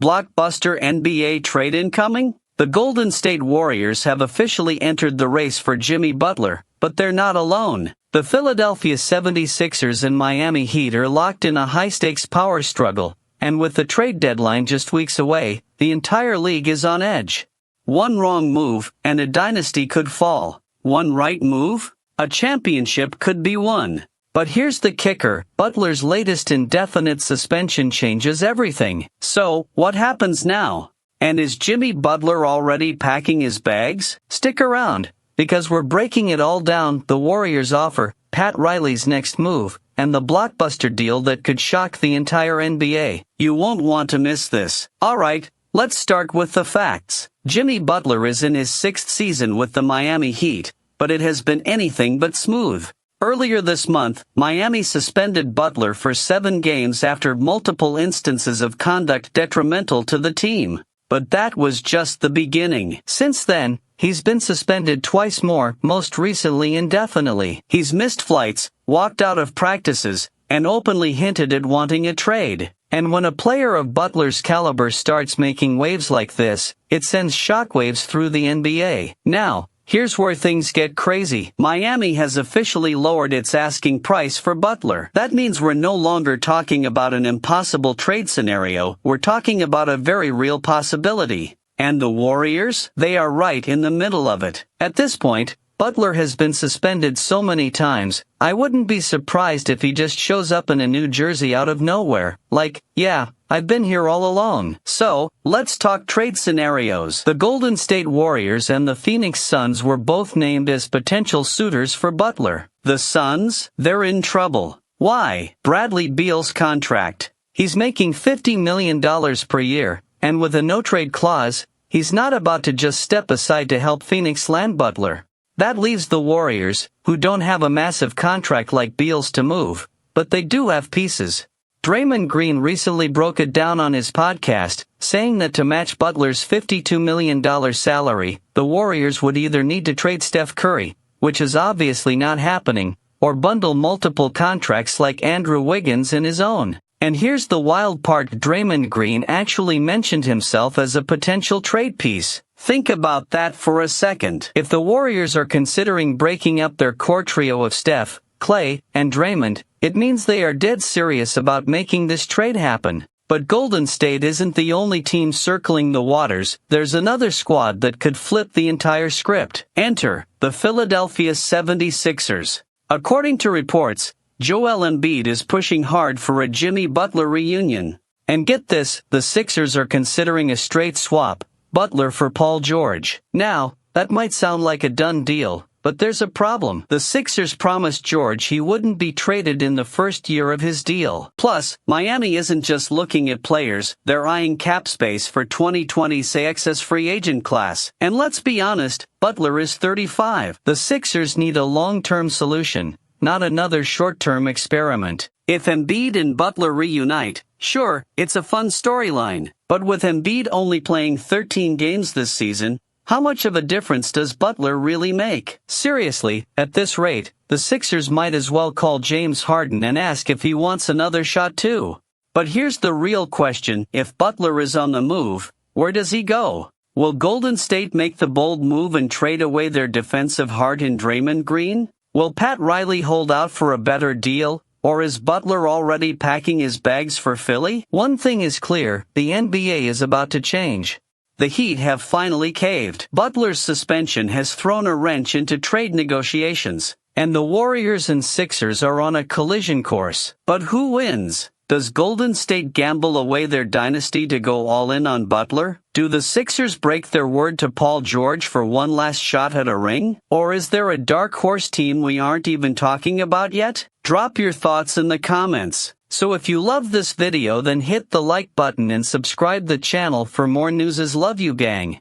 blockbuster NBA trade incoming? The Golden State Warriors have officially entered the race for Jimmy Butler, but they're not alone. The Philadelphia 76ers and Miami Heat are locked in a high-stakes power struggle, and with the trade deadline just weeks away, the entire league is on edge. One wrong move, and a dynasty could fall. One right move? A championship could be won. But here's the kicker, Butler's latest indefinite suspension changes everything. So, what happens now? And is Jimmy Butler already packing his bags? Stick around, because we're breaking it all down: the Warriors' offer, Pat Riley's next move, and the blockbuster deal that could shock the entire NBA. You won't want to miss this. Alright, let's start with the facts. Jimmy Butler is in his 6th season with the Miami Heat, but it has been anything but smooth. Earlier this month, Miami suspended Butler for 7 games after multiple instances of conduct detrimental to the team. But that was just the beginning. Since then, he's been suspended twice more, most recently indefinitely. He's missed flights, walked out of practices, and openly hinted at wanting a trade. And when a player of Butler's caliber starts making waves like this, it sends shockwaves through the NBA. Now, here's where things get crazy. Miami has officially lowered its asking price for Butler. That means we're no longer talking about an impossible trade scenario, we're talking about a very real possibility. And the Warriors? They are right in the middle of it. At this point, Butler has been suspended so many times, I wouldn't be surprised if he just shows up in a new jersey out of nowhere. Like, yeah, I've been here all along. So, let's talk trade scenarios. The Golden State Warriors and the Phoenix Suns were both named as potential suitors for Butler. The Suns? They're in trouble. Why? Bradley Beal's contract. He's making $50 million per year, and with a no-trade clause, he's not about to just step aside to help Phoenix land Butler. That leaves the Warriors, who don't have a massive contract like Beal's to move, but they do have pieces. Draymond Green recently broke it down on his podcast, saying that to match Butler's $52 million salary, the Warriors would either need to trade Steph Curry, which is obviously not happening, or bundle multiple contracts like Andrew Wiggins in his own. And here's the wild part: Draymond Green actually mentioned himself as a potential trade piece. Think about that for a second. If the Warriors are considering breaking up their core trio of Steph, Klay, and Draymond, it means they are dead serious about making this trade happen. But Golden State isn't the only team circling the waters. There's another squad that could flip the entire script. Enter the Philadelphia 76ers. According to reports, Joel Embiid is pushing hard for a Jimmy Butler reunion. And get this, the Sixers are considering a straight swap, Butler for Paul George. Now, that might sound like a done deal, but there's a problem. The Sixers promised George he wouldn't be traded in the first year of his deal. Plus, Miami isn't just looking at players, they're eyeing cap space for 2026's free agent class. And let's be honest, Butler is 35. The Sixers need a long-term solution, not another short-term experiment. If Embiid and Butler reunite, sure, it's a fun storyline. But with Embiid only playing 13 games this season, how much of a difference does Butler really make? Seriously, at this rate, the Sixers might as well call James Harden and ask if he wants another shot too. But here's the real question: if Butler is on the move, where does he go? Will Golden State make the bold move and trade away their defensive heart in Draymond Green? Will Pat Riley hold out for a better deal? Or is Butler already packing his bags for Philly? One thing is clear, the NBA is about to change. The Heat have finally caved. Butler's suspension has thrown a wrench into trade negotiations, and the Warriors and Sixers are on a collision course. But who wins? Does Golden State gamble away their dynasty to go all in on Butler? Do the Sixers break their word to Paul George for one last shot at a ring? Or is there a dark horse team we aren't even talking about yet? Drop your thoughts in the comments. So if you love this video, then hit the like button and subscribe the channel for more news. Love you, gang.